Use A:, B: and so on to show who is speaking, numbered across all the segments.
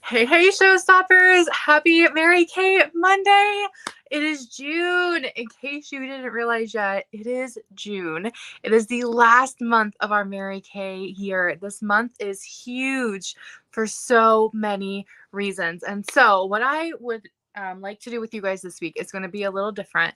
A: Hey, showstoppers! Happy Mary Kay Monday! It is June. In case you didn't realize yet, it is June. It is the last month of our Mary Kay year. This month is huge for so many reasons. And so what I would like to do with you guys this week is going to be a little different.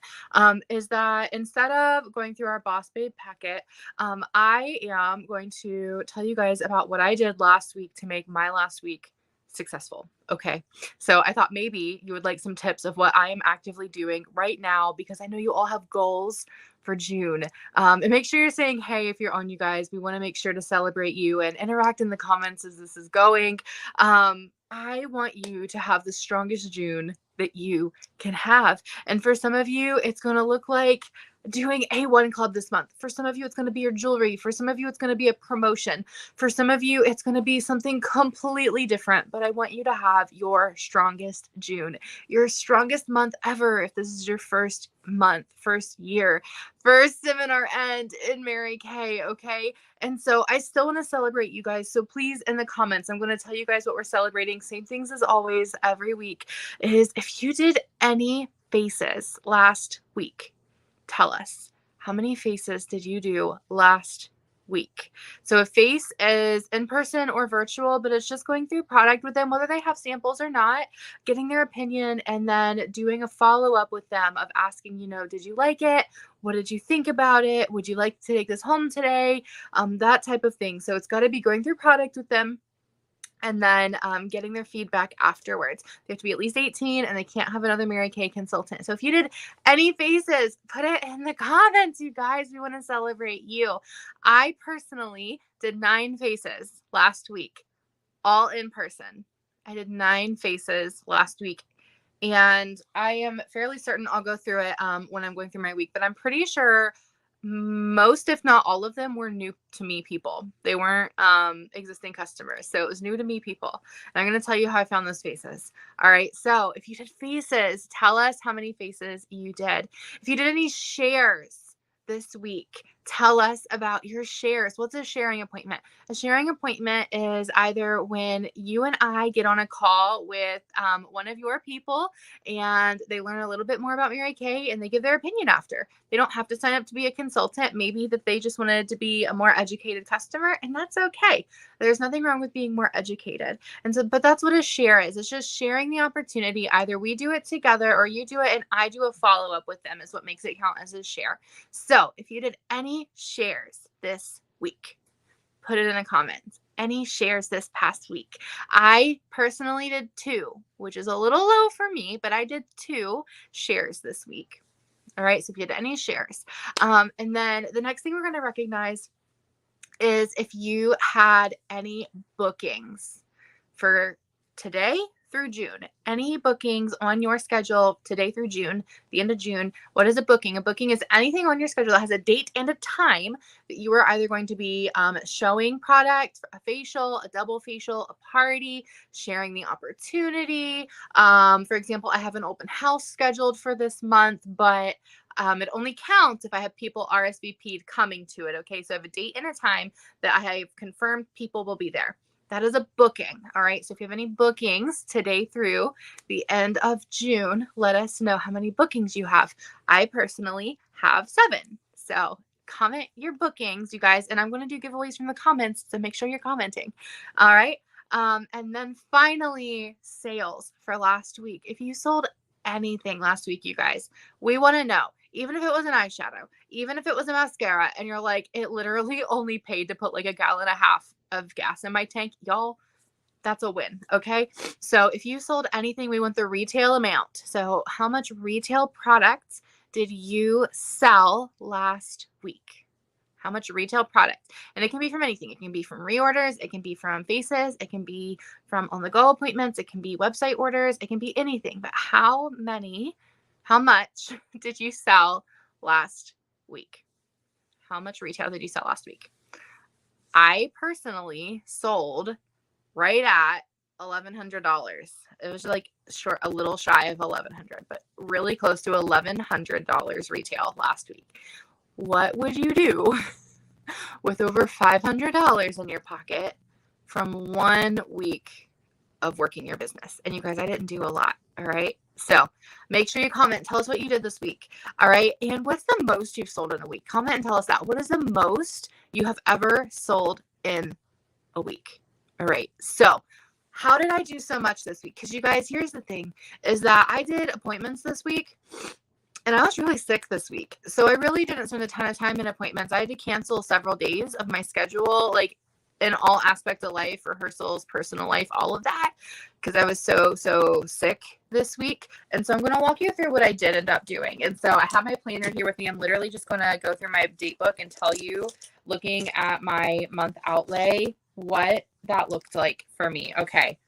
A: Is that instead of going through our Boss Babe packet, I am going to tell you guys about what I did last week to make my last week successful. Okay. So I thought maybe you would like some tips of what I am actively doing right now, because I know you all have goals for June. And make sure you're saying, hey, if you're on, you guys, we want to make sure to celebrate you and interact in the comments as this is going. I want you to have the strongest June that you can have. And for some of you, it's going to look like doing A1 Club this month. For some of you, it's going to be your jewelry. For some of you, it's going to be a promotion. For some of you, it's going to be something completely different. But I want you to have your strongest June, your strongest month ever. If this is your first month, first year, first seminar end in Mary Kay, okay? And so I still want to celebrate you guys. So please, in the comments, I'm going to tell you guys what we're celebrating. Same things as always every week is if you did any faces last week, tell us, how many faces did you do last week? So a face is in person or virtual, but it's just going through product with them, whether they have samples or not, getting their opinion, and then doing a follow-up with them of asking, did you like it? What did you think about it? Would you like to take this home today? That type of thing. So it's got to be going through product with them, and then getting their feedback afterwards. They have to be at least 18 and they can't have another Mary Kay consultant. So if you did any faces, put it in the comments, you guys. We want to celebrate you. I personally did 9 faces last week, all in person. I did 9 faces last week. And I am fairly certain I'll go through it when I'm going through my week, but I'm pretty sure most, if not all of them, were new to me people. They weren't existing customers. So it was new to me people. And I'm going to tell you how I found those faces. All right. So if you did faces, tell us how many faces you did. If you did any shares this week, tell us about your shares. What's a sharing appointment? A sharing appointment is either when you and I get on a call with one of your people and they learn a little bit more about Mary Kay and they give their opinion after. They don't have to sign up to be a consultant. Maybe that they just wanted to be a more educated customer, and that's okay. There's nothing wrong with being more educated. And so, but that's what a share is. It's just sharing the opportunity. Either we do it together or you do it and I do a follow-up with them is what makes it count as a share. So if you did any shares this week, put it in the comments. Any shares this past week? I personally did 2, which is a little low for me, but I did 2 shares this week. All right, so if you did any shares. And then the next thing we're going to recognize is if you had any bookings for today through June. Any bookings on your schedule today through June, the end of June. What is a booking? A booking is anything on your schedule that has a date and a time that you are either going to be showing product, a facial, a double facial, a party, sharing the opportunity. For example, I have an open house scheduled for this month, but it only counts if I have people RSVP'd coming to it. Okay, so I have a date and a time that I have confirmed people will be there. That is a booking. All right. So if you have any bookings today through the end of June, let us know how many bookings you have. I personally have 7. So comment your bookings, you guys, and I'm going to do giveaways from the comments. So make sure you're commenting. All right. And then finally, sales for last week. If you sold anything last week, you guys, we want to know. Even if it was an eyeshadow, even if it was a mascara, and you're like, it literally only paid to put like 1.5 gallons of gas in my tank, y'all, that's a win. Okay. So if you sold anything, we want the retail amount. So how much retail products did you sell last week? How much retail product? And it can be from anything. It can be from reorders. It can be from faces. It can be from on-the-go appointments. It can be website orders. It can be anything. But how much did you sell last week? How much retail did you sell last week? I personally sold right at $1,100. It was like a little shy of $1,100, but really close to $1,100 retail last week. What would you do with over $500 in your pocket from 1 week of working your business. And you guys, I didn't do a lot. All right. So make sure you comment. Tell us what you did this week. All right. And what's the most you've sold in a week? Comment and tell us that. What is the most you have ever sold in a week? All right. So how did I do so much this week? Because you guys, here's the thing, is that I did appointments this week and I was really sick this week. So I really didn't spend a ton of time in appointments. I had to cancel several days of my schedule, like in all aspects of life, rehearsals, personal life, all of that, because I was so sick this week. And so I'm going to walk you through what I did end up doing. And so I have my planner here with me. I'm literally just going to go through my date book and tell you, looking at my month outlay, what that looked like for me. Okay.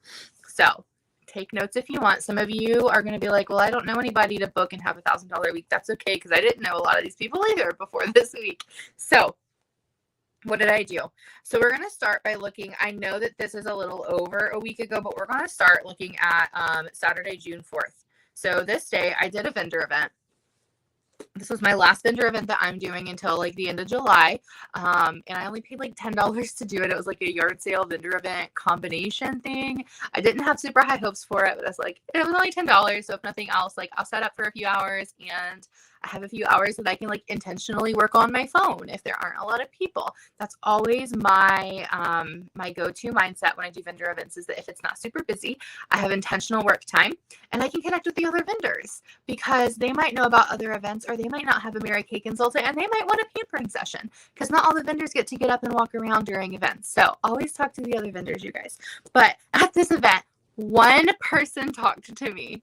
A: So take notes if you want. Some of you are going to be like, well, I don't know anybody to book and have $1,000 a week. That's okay, because I didn't know a lot of these people either before this week. So what did I do? So we're going to start by looking, I know that this is a little over a week ago, but we're going to start looking at Saturday, June 4th. So this day I did a vendor event. This was my last vendor event that I'm doing until like the end of July. And I only paid like $10 to do it. It was like a yard sale vendor event combination thing. I didn't have super high hopes for it, but I was like, it was only $10. So if nothing else, like I'll set up for a few hours and I have a few hours that I can like intentionally work on my phone if there aren't a lot of people. That's always my my go-to mindset when I do vendor events, is that if it's not super busy, I have intentional work time and I can connect with the other vendors, because they might know about other events, or they might not have a Mary Kay consultant and they might want a pampering session, because not all the vendors get to get up and walk around during events. So always talk to the other vendors, you guys. But at this event, one person talked to me.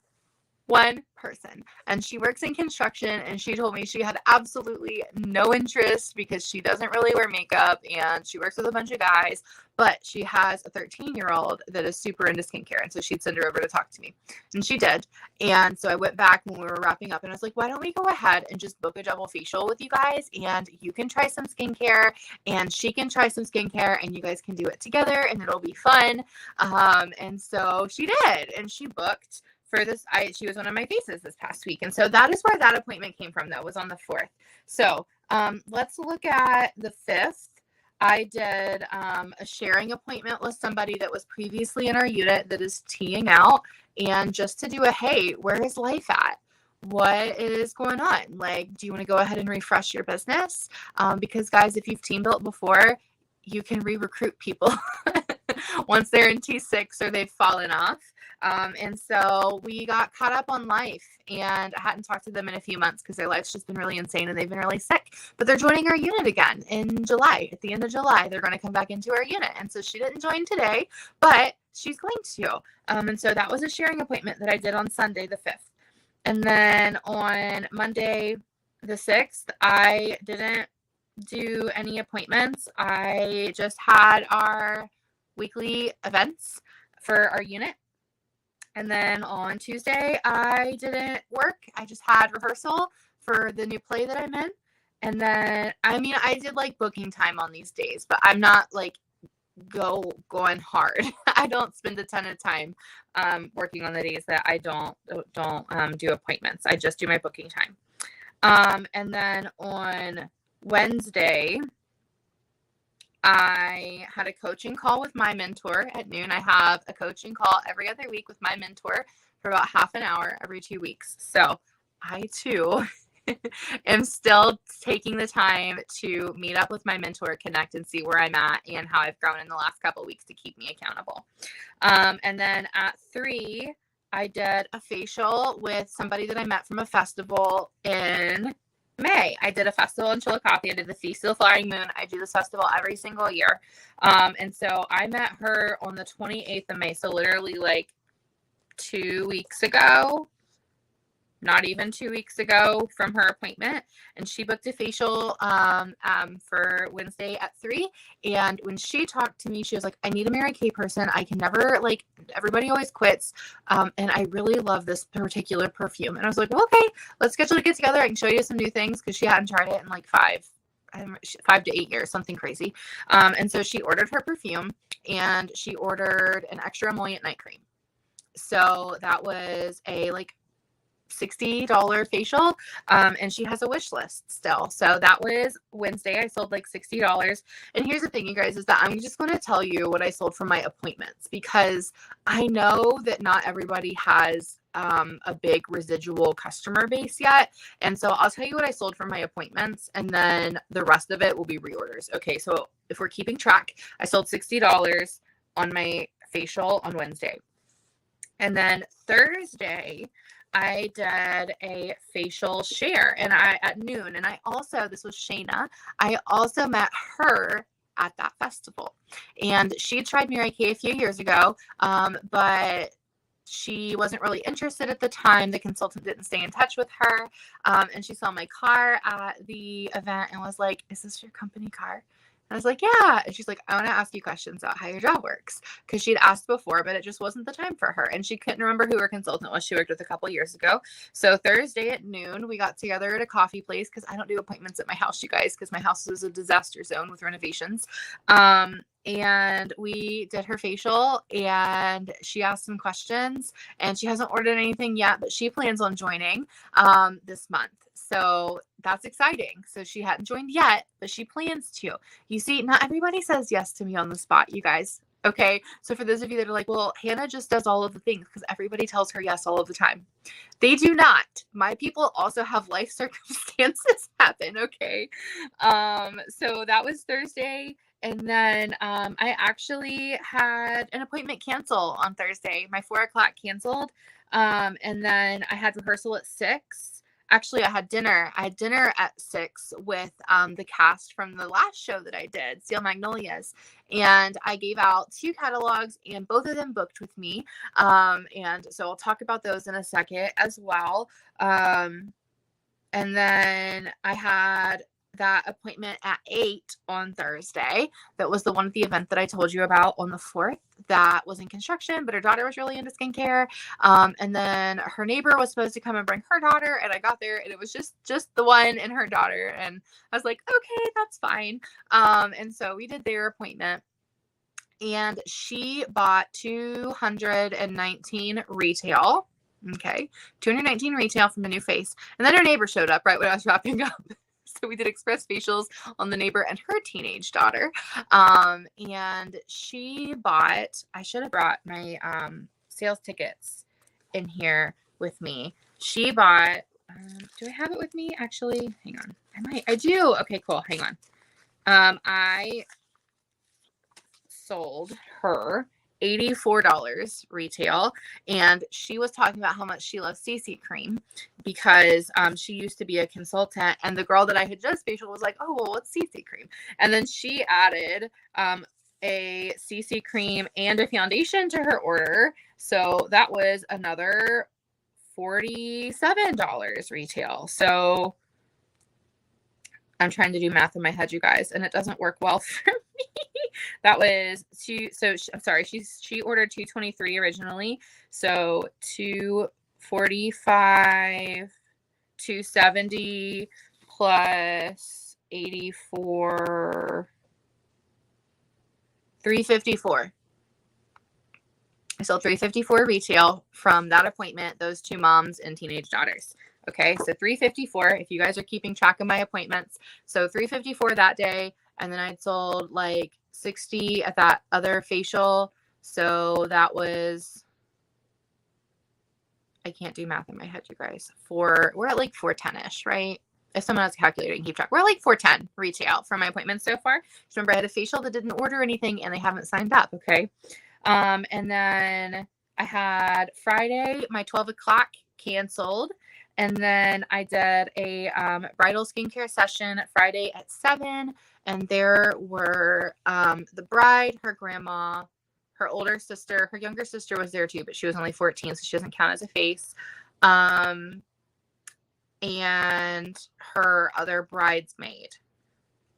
A: One person, and she works in construction, and she told me she had absolutely no interest because she doesn't really wear makeup and she works with a bunch of guys, but she has a 13-year-old that is super into skincare, and so she'd send her over to talk to me, and she did. And so I went back when we were wrapping up and I was like, why don't we go ahead and just book a double facial with you guys, and you can try some skincare and she can try some skincare and you guys can do it together and it'll be fun. And so she did, and she booked for this. She was one of my faces this past week. And so that is where that appointment came from, though, was on the 4th. So let's look at the 5th. I did a sharing appointment with somebody that was previously in our unit that is teeing out, and just to do a, hey, where is life at? What is going on? Like, do you want to go ahead and refresh your business? Because guys, if you've team built before, you can re-recruit people once they're in T6 or they've fallen off. And so we got caught up on life, and I hadn't talked to them in a few months because their life's just been really insane and they've been really sick, but they're joining our unit again in July. At the end of July, they're going to come back into our unit. And so she didn't join today, but she's going to. And so that was a sharing appointment that I did on Sunday, the 5th. And then on Monday, the 6th, I didn't do any appointments. I just had our weekly events for our unit. And then on Tuesday, I didn't work. I just had rehearsal for the new play that I'm in. And then, I mean, I did like booking time on these days, but I'm not like going hard. I don't spend a ton of time working on the days that I don't do appointments. I just do my booking time. And then on Wednesday, I had a coaching call with my mentor at noon. I have a coaching call every other week with my mentor for about half an hour every 2 weeks. So I too am still taking the time to meet up with my mentor, connect, and see where I'm at and how I've grown in the last couple of weeks to keep me accountable. And then at 3, I did a facial with somebody that I met from a festival in May. I did a festival in Chillicothe. I did the Feast of the Flying Moon. I do this festival every single year. And so I met her on the 28th of May. So literally like 2 weeks ago, not even 2 weeks ago from her appointment. And she booked a facial for Wednesday at 3. And when she talked to me, she was like, I need a Mary Kay person. I can never, like, everybody always quits. And I really love this particular perfume. And I was like, well, okay, let's schedule to get together. I can show you some new things, because she hadn't tried it in like 5 to 8 years, something crazy. And so she ordered her perfume, and she ordered an extra emollient night cream. So that was a like $60 facial, and she has a wish list still. So that was Wednesday. I sold like $60. And here's the thing, you guys, is that I'm just going to tell you what I sold for my appointments, because I know that not everybody has a big residual customer base yet. And so I'll tell you what I sold for my appointments, and then the rest of it will be reorders. Okay, so if we're keeping track, I sold $60 on my facial on Wednesday. And then Thursday, I did a facial share at noon. And I also, this was Shayna, I also met her at that festival. And she tried Mary Kay a few years ago, but she wasn't really interested at the time. The consultant didn't stay in touch with her. And she saw my car at the event and was like, "Is this your company car?" I was like, "Yeah." And she's like, "I want to ask you questions about how your job works." Because she'd asked before, but it just wasn't the time for her. And she couldn't remember who her consultant was. She worked with a couple years ago. So Thursday at noon, we got together at a coffee place, because I don't do appointments at my house, you guys, because my house is a disaster zone with renovations. And we did her facial, and she asked some questions, and she hasn't ordered anything yet, but she plans on joining this month. So that's exciting. So she hadn't joined yet, but she plans to. You see, not everybody says yes to me on the spot, you guys. Okay. So for those of you that are like, "Well, Hannah just does all of the things," because everybody tells her yes all of the time. They do not. My people also have life circumstances happen. Okay. So that was Thursday. And then I actually had an appointment cancel on Thursday. My 4:00 canceled. And then I had rehearsal at 6. Actually, I had dinner. I had dinner at 6 with the cast from the last show that I did, Steel Magnolias. And I gave out 2 catalogs, and both of them booked with me. And so I'll talk about those in a second as well. And then I had that appointment at 8 on Thursday. That was the one at the event that I told you about on the 4th that was in construction, but her daughter was really into skincare. And then her neighbor was supposed to come and bring her daughter, and I got there and it was just the one and her daughter. And I was like, okay, that's fine. And so we did their appointment, and she bought 219 retail. Okay. 219 retail from a new face. And then her neighbor showed up right when I was wrapping up. So we did express facials on the neighbor and her teenage daughter. And she bought, I should have brought my sales tickets in here with me. She bought, do I have it with me? Actually, hang on. I do. Okay, cool. Hang on. I sold her $84 retail, and she was talking about how much she loves CC cream, because she used to be a consultant, and the girl that I had just facial was like, "Oh, well, what's CC cream?" And then she added a CC cream and a foundation to her order, so that was another $47 retail. So I'm trying to do math in my head, you guys, and it doesn't work well for me. That was I'm sorry, she ordered 223 originally. So 245, 270 plus 84, 354. I sold 354 retail from that appointment, those 2 moms and teenage daughters. Okay, so 354, if you guys are keeping track of my appointments. So 354 that day, and then I'd sold like 60 at that other facial. So that was, I can't do math in my head, you guys. We're at like 410-ish, right? If someone has a calculator, you can keep track. We're at like 410 retail for my appointments so far. Just remember, I had a facial that didn't order anything, and they haven't signed up, okay? And then I had Friday, my 12 o'clock canceled. And then I did a bridal skincare session Friday at 7. And there were the bride, her grandma, her older sister, her younger sister was there too, but she was only 14, so she doesn't count as a face. And her other bridesmaid.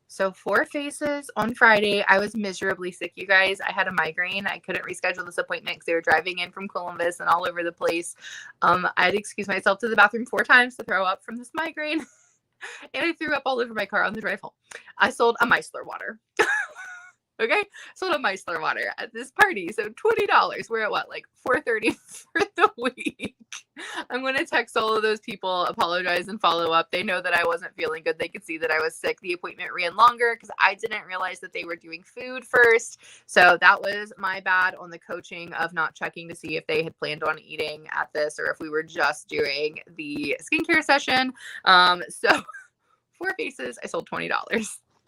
A: So 4 faces on Friday. I was miserably sick, you guys. I had a migraine. I couldn't reschedule this appointment because they were driving in from Columbus and all over the place. I had to excuse myself to the bathroom 4 times to throw up from this migraine. And I threw up all over my car on the drive home. I sold a micellar water. Okay, sold a micellar water at this party. So $20. We're at what, like $4.30 for the week. I'm going to text all of those people, apologize, and follow up. They know that I wasn't feeling good. They could see that I was sick. The appointment ran longer because I didn't realize that they were doing food first. So that was my bad on the coaching of not checking to see if they had planned on eating at this or if we were just doing the skincare session. So 4 faces, I sold $20.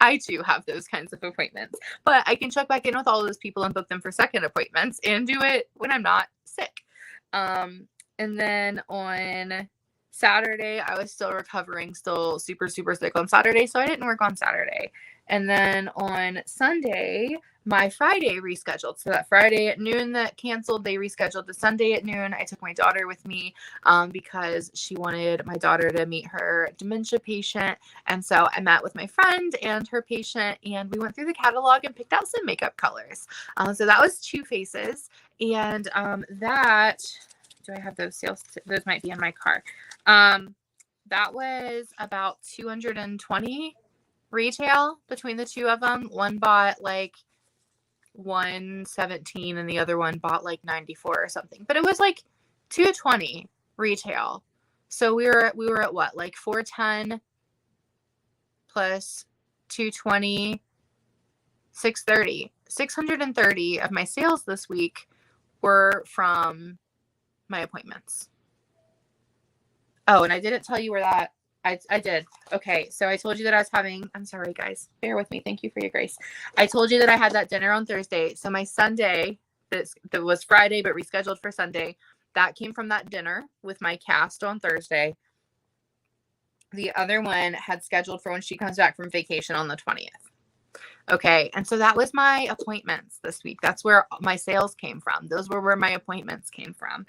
A: I too have those kinds of appointments, but I can check back in with all of those people and book them for second appointments and do it when I'm not sick. And then on Saturday, I was still recovering, still super, super sick on Saturday. So I didn't work on Saturday. And then on Sunday, my Friday rescheduled. So that Friday at noon that canceled, they rescheduled to Sunday at noon. I took my daughter with me because she wanted my daughter to meet her dementia patient. And so I met with my friend and her patient, and we went through the catalog and picked out some makeup colors. So that was 2 faces. And do I have those sales? Those might be in my car. That was about 220 retail between the 2 of them. One bought like 117 and the other one bought like 94 or something, but it was like 220 retail. So we were at what, like 410 plus 220, 630. 630 of my sales this week were from my appointments. Oh, and I didn't tell you where that I did. Okay. So I told you that I was having, I'm sorry guys, bear with me. Thank you for your grace. I told you that I had that dinner on Thursday. So my Sunday that was Friday, but rescheduled for Sunday, that came from that dinner with my cast on Thursday. The other one had scheduled for when she comes back from vacation on the 20th. Okay. And so that was my appointments this week. That's where my sales came from. Those were where my appointments came from.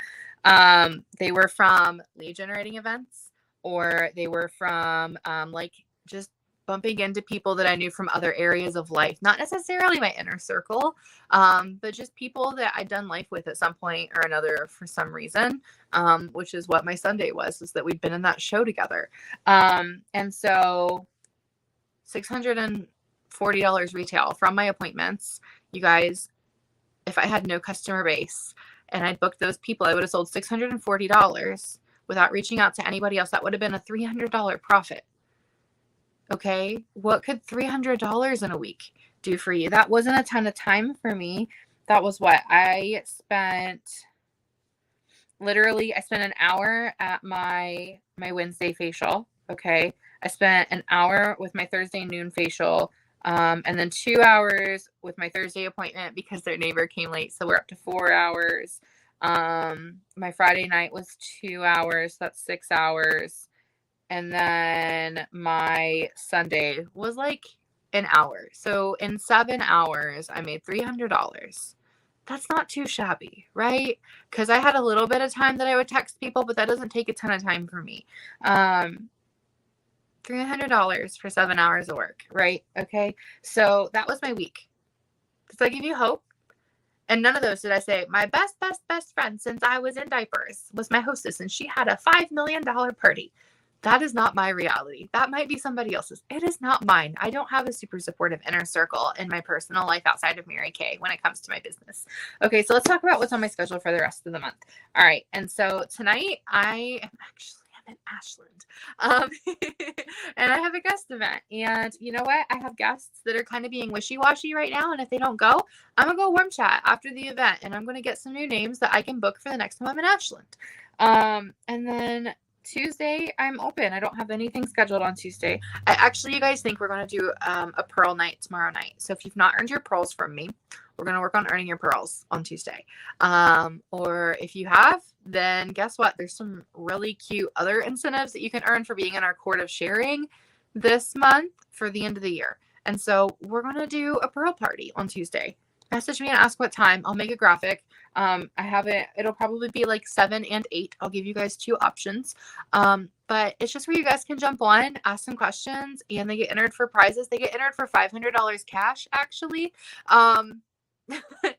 A: They were from lead generating events, or they were from like just bumping into people that I knew from other areas of life, not necessarily my inner circle, but just people that I'd done life with at some point or another for some reason, which is what my Sunday was, is that we'd been in that show together. And so $640 retail from my appointments. You guys, if I had no customer base and I'd booked those people, I would have sold $640 without reaching out to anybody else. That would have been a $300 profit. Okay. What could $300 in a week do for you? That wasn't a ton of time for me. That was what I spent. Literally, I spent an hour at my Wednesday facial. Okay. I spent an hour with my Thursday noon facial. And then 2 hours with my Thursday appointment because their neighbor came late. So we're up to 4 hours. My Friday night was 2 hours. That's 6 hours. And then my Sunday was like an hour. So in 7 hours, I made $300. That's not too shabby, right? Because I had a little bit of time that I would text people, but that doesn't take a ton of time for me. $300 for 7 hours of work, right? Okay. So that was my week. Does that give you hope? And none of those did I say, my best friend since I was in diapers was my hostess, and she had a $5 million party. That is not my reality. That might be somebody else's. It is not mine. I don't have a super supportive inner circle in my personal life outside of Mary Kay when it comes to my business. Okay, so let's talk about what's on my schedule for the rest of the month. All right, and so tonight I'm in Ashland. And I have a guest event. And you know what? I have guests that are kind of being wishy-washy right now. And if they don't go, I'm going to go warm chat after the event. And I'm going to get some new names that I can book for the next time I'm in Ashland. And then Tuesday, I'm open. I don't have anything scheduled on Tuesday. I actually, you guys, think we're going to do a pearl night tomorrow night. So if you've not earned your pearls from me, we're going to work on earning your pearls on Tuesday. Or if you have, then guess what? There's some really cute other incentives that you can earn for being in our court of sharing this month for the end of the year. And so we're going to do a pearl party on Tuesday. Message me and ask what time. I'll make a graphic. I have it. It'll probably be like 7 and 8. I'll give you guys 2 options. But it's just where you guys can jump on, ask some questions, and they get entered for prizes. They get entered for $500 cash, actually.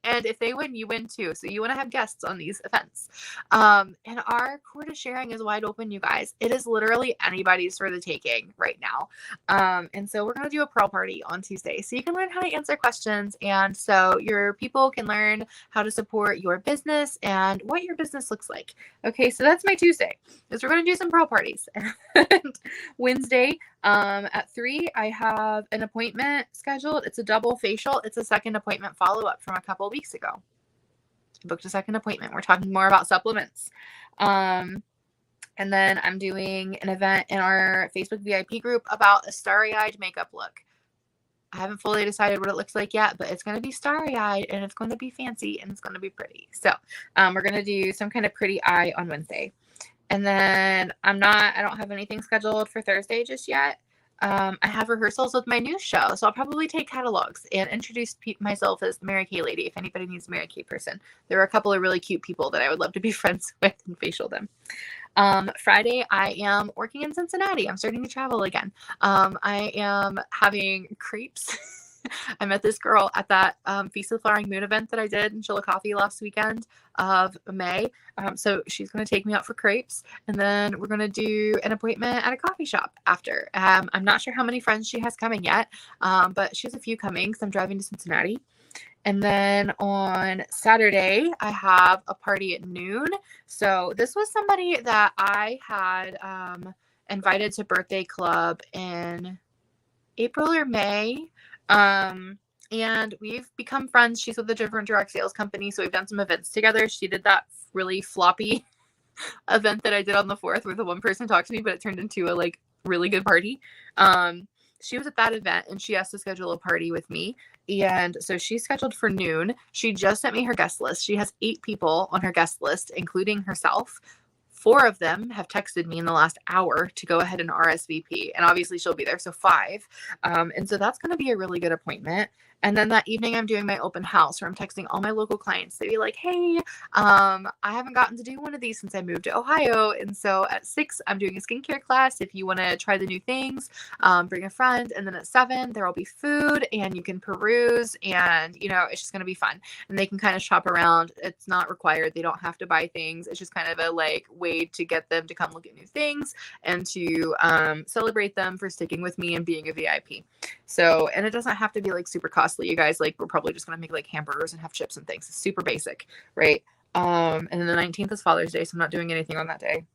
A: And if they win, you win too. So you want to have guests on these events. And our court of sharing is wide open, you guys. It is literally anybody's for the taking right now. And so we're going to do a pearl party on Tuesday. So you can learn how to answer questions. And so your people can learn how to support your business and what your business looks like. Okay, so that's my Tuesday. Is we're going to do some pearl parties. And Wednesday, at 3, I have an appointment scheduled. It's a double facial. It's a second appointment follow-up from a couple of weeks ago. I booked a second appointment. We're talking more about supplements. And then I'm doing an event in our Facebook VIP group about a starry-eyed makeup look. I haven't fully decided what it looks like yet, but it's going to be starry-eyed and it's going to be fancy and it's going to be pretty. So we're going to do some kind of pretty eye on Wednesday. And then I don't have anything scheduled for Thursday just yet. I have rehearsals with my new show, so I'll probably take catalogs and introduce myself as the Mary Kay lady if anybody needs a Mary Kay person. There are a couple of really cute people that I would love to be friends with and facial them. Friday, I am working in Cincinnati. I'm starting to travel again. I am having crepes. I met this girl at that Feast of the Flowering Moon event that I did in Chillicothe last weekend of May. So she's going to take me out for crepes, and then we're going to do an appointment at a coffee shop after. I'm not sure how many friends she has coming yet, but she has a few coming because I'm driving to Cincinnati. And then on Saturday, I have a party at noon. So this was somebody that I had invited to birthday club in April or May. And we've become friends. She's with a different direct sales company, so we've done some events together. She did that really floppy event that I did on the 4th where the one person talked to me, but it turned into a like really good party. She was at that event and she asked to schedule a party with me. And so she's scheduled for noon. She just sent me her guest list. She has 8 people on her guest list, including herself. 4 of them have texted me in the last hour to go ahead and RSVP. And obviously she'll be there. So 5. And so that's going to be a really good appointment. And then that evening I'm doing my open house where I'm texting all my local clients to be like, hey, I haven't gotten to do one of these since I moved to Ohio. And so at 6, I'm doing a skincare class. If you want to try the new things, bring a friend. And then at 7, there will be food and you can peruse and, it's just going to be fun. And they can kind of shop around. It's not required. They don't have to buy things. It's just kind of a like way to get them to come look at new things and to celebrate them for sticking with me and being a VIP. So, and it doesn't have to be like super costly, you guys. Like, we're probably just going to make like hamburgers and have chips and things. It's super basic, right? And then the 19th is Father's Day, so I'm not doing anything on that day.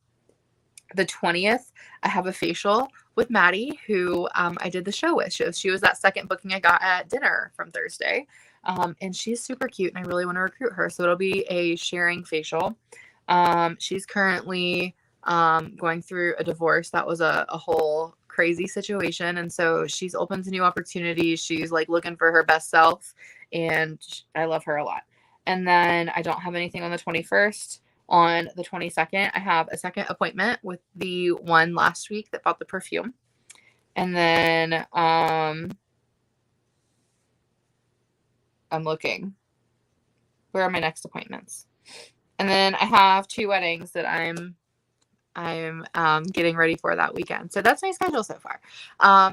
A: The 20th, I have a facial with Maddie, who I did the show with. She was that second booking I got at dinner from Thursday. And she's super cute, and I really want to recruit her. So it'll be a sharing facial. She's currently going through a divorce. That was a whole crazy situation. And so she's open to new opportunities. She's like looking for her best self, and I love her a lot. And then I don't have anything on the 21st. On the 22nd, I have a second appointment with the one last week that bought the perfume. And then I'm looking. Where are my next appointments? And then I have 2 weddings that I'm getting ready for that weekend. So that's my schedule so far.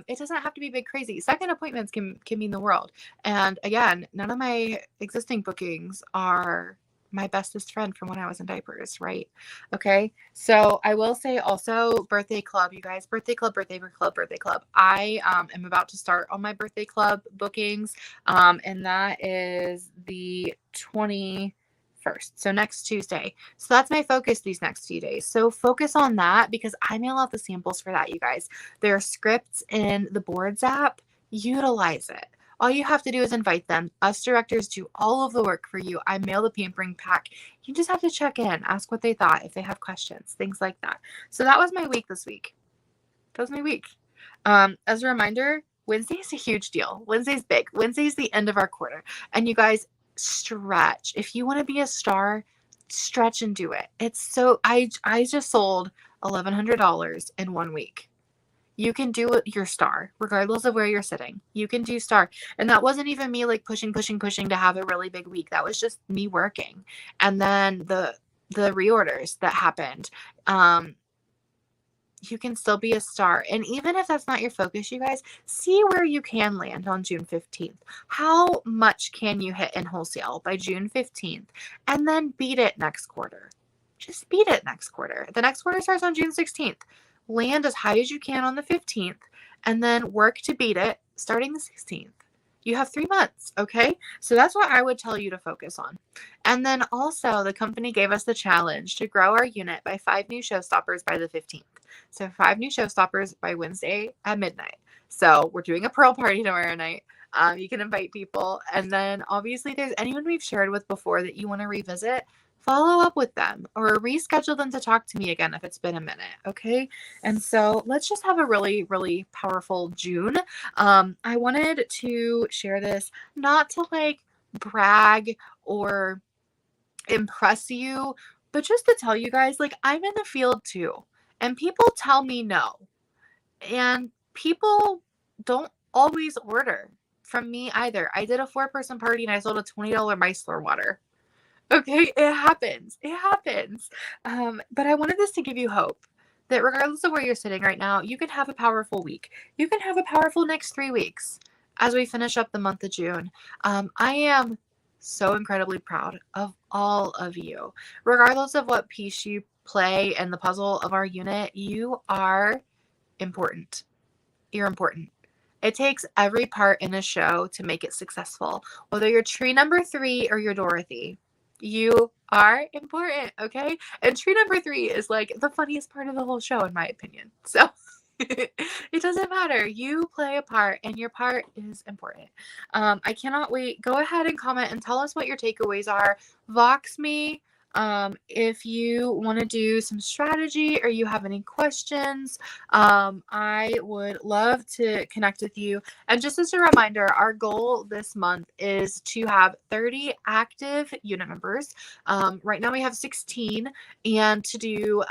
A: It doesn't have to be big crazy. Second appointments can mean the world. And again, none of my existing bookings are my bestest friend from when I was in diapers, right? Okay. So I will say also birthday club, you guys, birthday club. I am about to start on my birthday club bookings. And that is the 21st. So next Tuesday. So that's my focus these next few days. So focus on that because I mail out the samples for that, you guys. There are scripts in the boards app. Utilize it. All you have to do is invite them. Us directors do all of the work for you. I mail the pampering pack. You just have to check in, ask what they thought, if they have questions, things like that. So that was my week this week. That was my week. As a reminder, Wednesday is a huge deal. Wednesday's big. Wednesday's the end of our quarter. And you guys, stretch. If you want to be a star, stretch and do it. It's so, I just sold $1,100 in 1 week. You can do your star, regardless of where you're sitting. You can do star. And that wasn't even me like pushing to have a really big week. That was just me working. And then the reorders that happened, you can still be a star. And even if that's not your focus, you guys, see where you can land on June 15th. How much can you hit in wholesale by June 15th? And then beat it next quarter. Just beat it next quarter. The next quarter starts on June 16th. Land as high as you can on the 15th, and then work to beat it starting the 16th. You have 3 months, okay? So that's what I would tell you to focus on. And then also, the company gave us the challenge to grow our unit by 5 new showstoppers by the 15th. So 5 new showstoppers by Wednesday at midnight. So we're doing a Pearl party tomorrow night. You can invite people. And then obviously, if there's anyone we've shared with before that you want to revisit, follow up with them or reschedule them to talk to me again if it's been a minute, okay? And so let's just have a really, really powerful June. I wanted to share this not to like brag or impress you, but just to tell you guys, like, I'm in the field too, and people tell me no, and people don't always order from me either. I did a 4-person party and I sold a $20 Meissler water. Okay, it happens. It happens. But I wanted this to give you hope that regardless of where you're sitting right now, you can have a powerful week. You can have a powerful next 3 weeks as we finish up the month of June. I am so incredibly proud of all of you. Regardless of what piece you play in the puzzle of our unit, you are important. You're important. It takes every part in a show to make it successful. Whether you're tree number 3 or you're Dorothy, you are important, okay? And tree number 3 is like the funniest part of the whole show, in my opinion. So it doesn't matter. You play a part, and your part is important. I cannot wait. Go ahead and comment and tell us what your takeaways are. Vox me. If you want to do some strategy or you have any questions, I would love to connect with you. And just as a reminder, our goal this month is to have 30 active unit members. Right now we have 16, and to do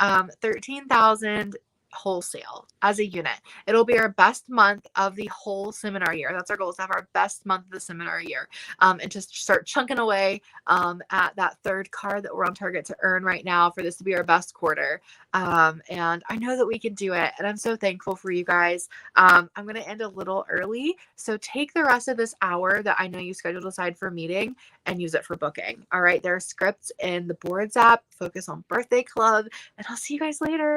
A: 13,000 wholesale as a unit. It'll be our best month of the whole seminar year. That's our goal, is to have our best month of the seminar year, and just start chunking away at that third card that we're on target to earn right now for this to be our best quarter. And I know that we can do it, and I'm so thankful for you guys. I'm going to end a little early, so take the rest of this hour that I know you scheduled aside for meeting and use it for booking. All right, there are scripts in the boards app. Focus on birthday club, and I'll see you guys later.